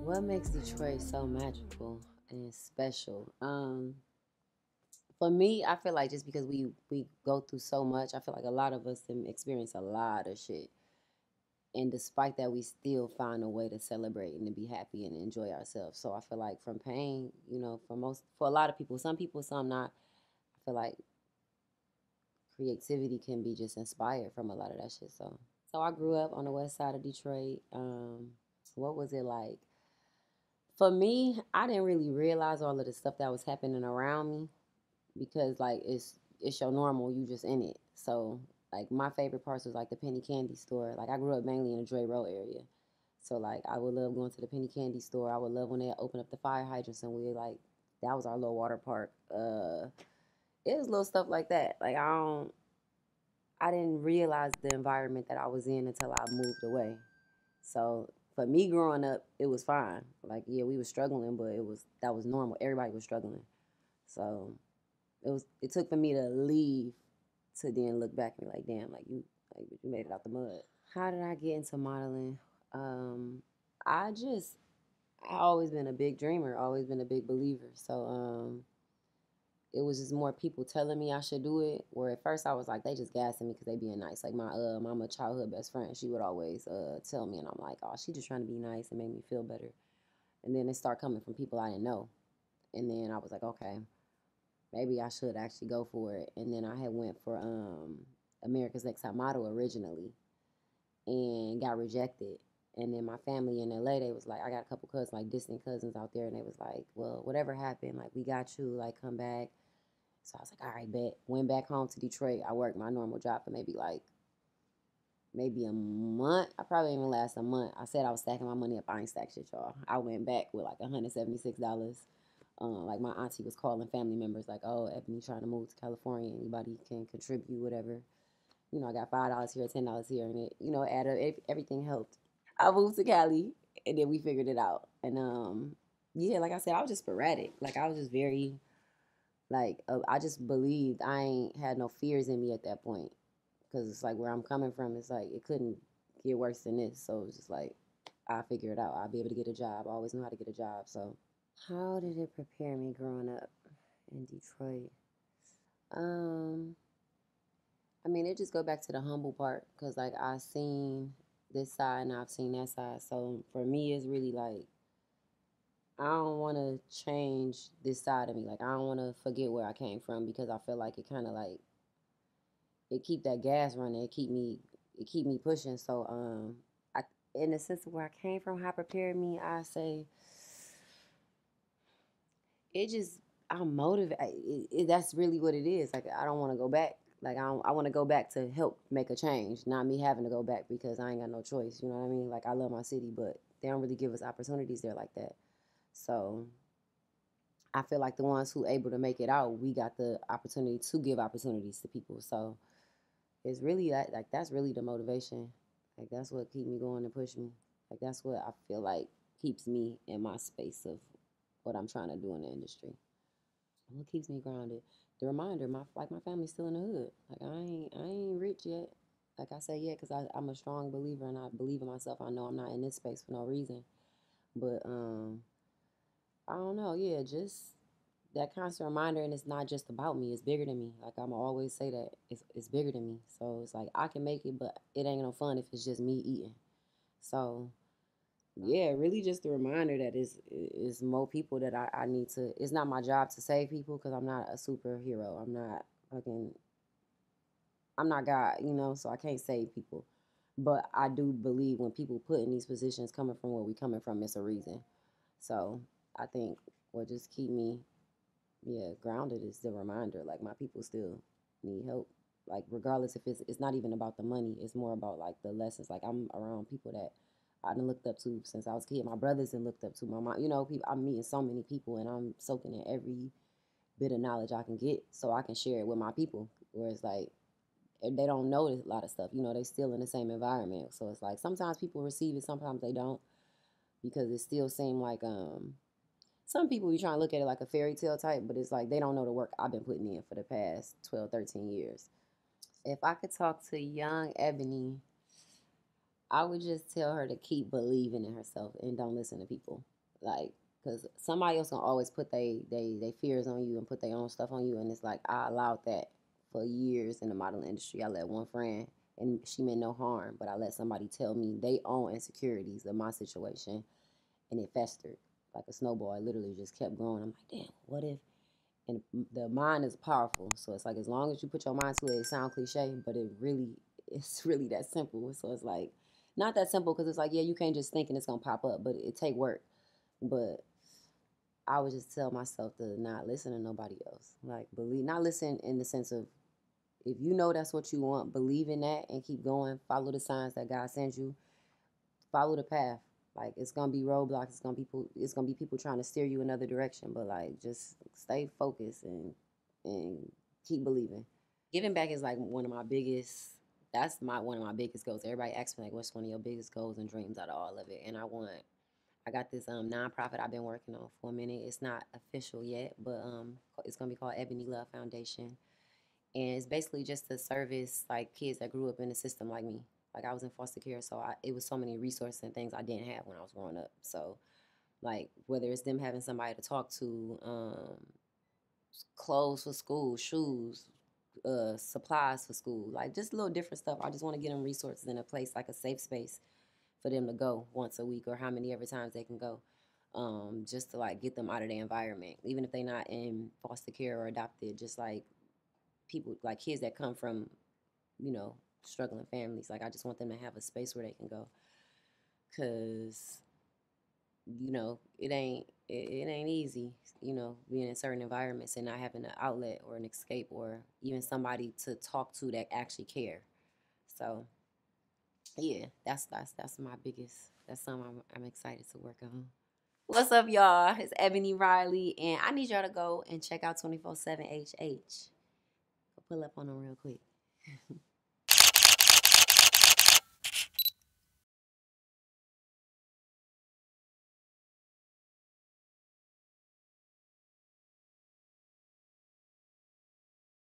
What makes Detroit so magical and special? For me, I feel like just because we go through so much, I feel like a lot of us have experienced a lot of shit, and despite that, we still find a way to celebrate and to be happy and enjoy ourselves. So I feel like from pain, for a lot of people, some people, some not. I feel like creativity can be just inspired from a lot of that shit. So I grew up on the west side of Detroit. What was it like? For me, I didn't really realize all of the stuff that was happening around me because like it's your normal, you just in it. So like my favorite parts was like the penny candy store. Like I grew up mainly in the Dre Road area. So like I would love going to the penny candy store. I would love when they open up the fire hydrants and we like that was our little water park. It was little stuff like that. Like I didn't realize the environment that I was in until I moved away. So for me growing up, it was fine. Like yeah, we was struggling, but that was normal. Everybody was struggling. So it took for me to leave to then look back and be like, damn, like you made it out the mud. How did I get into modeling? Um, I just I always been a big dreamer, always been a big believer. So it was just more people telling me I should do it. Where at first I was like, they just gassing me because they being nice. Like my mama childhood best friend, she would always tell me, and I'm like, oh, she just trying to be nice and make me feel better. And then it started coming from people I didn't know, and then I was like, okay, maybe I should actually go for it. And then I had went for America's Next Top Model originally, and got rejected. And then my family in LA, they was like, I got a couple cousins, like distant cousins out there, and they was like, well, whatever happened, like we got you, like come back. So I was like, all right, bet. Went back home to Detroit. I worked my normal job for maybe a month. I probably even last a month. I said I was stacking my money up. I ain't stacked shit, y'all. I went back with like $176. Like my auntie was calling family members like, oh, Ebony trying to move to California. Anybody can contribute, whatever. I got $5 here, $10 here, and it, added up. Everything helped. I moved to Cali, and then we figured it out. And yeah, like I said, I was just sporadic. Like I was just very I just believed I ain't had no fears in me at that point because it's like where I'm coming from. It's like it couldn't get worse than this. So it's just like I figure it out. I'll be able to get a job. I always knew how to get a job. So how did it prepare me growing up in Detroit? Um, I mean, it just go back to the humble part because like I seen this side and I've seen that side. So for me, it's really like I don't want to change this side of me. Like I don't want to forget where I came from because I feel like it kind of like it keep that gas running. It keep me pushing. So I in the sense of where I came from, how it prepared me, I say it just I'm motivated. That's really what it is. Like I don't want to go back. Like I want to go back to help make a change, not me having to go back because I ain't got no choice. You know what I mean? Like I love my city, but they don't really give us opportunities there like that. So I feel like the ones who able to make it out, we got the opportunity to give opportunities to people. So it's really that like that's really the motivation. Like that's what keep me going and push me. Like that's what I feel like keeps me in my space of what I'm trying to do in the industry. What keeps me grounded? The reminder, my family's still in the hood. Like I ain't rich yet. Like I say yet, because I'm a strong believer and I believe in myself. I know I'm not in this space for no reason. But I don't know. Yeah, just that constant reminder, and it's not just about me. It's bigger than me. Like I'm always say that it's bigger than me. So it's like I can make it, but it ain't no fun if it's just me eating. So yeah, really just a reminder that is more people that I need to. It's not my job to save people because I'm not a superhero. Fucking. I'm not God, so I can't save people. But I do believe when people put in these positions, coming from where we coming from, it's a reason. So I think what just keep me grounded is the reminder. Like my people still need help. Like regardless if it's not even about the money, it's more about like the lessons. Like I'm around people that I done looked up to since I was a kid. My brothers and looked up to my mom. People, I'm meeting so many people and I'm soaking in every bit of knowledge I can get so I can share it with my people. Whereas like they don't know a lot of stuff. They still in the same environment. So it's like sometimes people receive it, sometimes they don't because it still seem like some people be trying to look at it like a fairy tale type, but it's like they don't know the work I've been putting in for the past 12, 13 years. If I could talk to young Ebony, I would just tell her to keep believing in herself and don't listen to people. Like, because somebody else gonna always put they fears on you and put their own stuff on you, and it's like I allowed that for years in the modeling industry. I let one friend, and she meant no harm, but I let somebody tell me they own insecurities of my situation, and it festered like a snowball. It literally just kept growing. I'm like, damn, what if? And the mind is powerful, so it's like as long as you put your mind to it, it sounds cliche, but it's really that simple. So it's like not that simple because it's like, yeah, you can't just think and it's gonna pop up, but it take work. But I would just tell myself to not listen to nobody else. Like believe, not listen in the sense of if you know that's what you want, believe in that and keep going. Follow the signs that God sends you. Follow the path. Like it's gonna be roadblocks. It's gonna be people trying to steer you another direction. But like just stay focused and keep believing. Giving back is like one of my biggest. That's my one of my biggest goals. Everybody asks me like, what's one of your biggest goals and dreams out of all of it? And I got this nonprofit I've been working on for a minute. It's not official yet, but it's gonna be called Ebony Love Foundation, and it's basically just to service like kids that grew up in the system like me. Like I was in foster care, so it was so many resources and things I didn't have when I was growing up. So like whether it's them having somebody to talk to, clothes for school, shoes, supplies for school, like just little different stuff. I just want to get them resources in a place like a safe space for them to go once a week or how many ever times they can go, just to like get them out of their environment, even if they're not in foster care or adopted. Just like people, like kids that come from, you know, struggling families. Like I just want them to have a space where they can go, cause you know it ain't easy, you know, being in certain environments and not having an outlet or an escape or even somebody to talk to that actually care. So yeah, that's my biggest. That's something I'm excited to work on. What's up, y'all? It's Ebony Riley, and I need y'all to go and check out 24/7 HH. Go pull up on them real quick.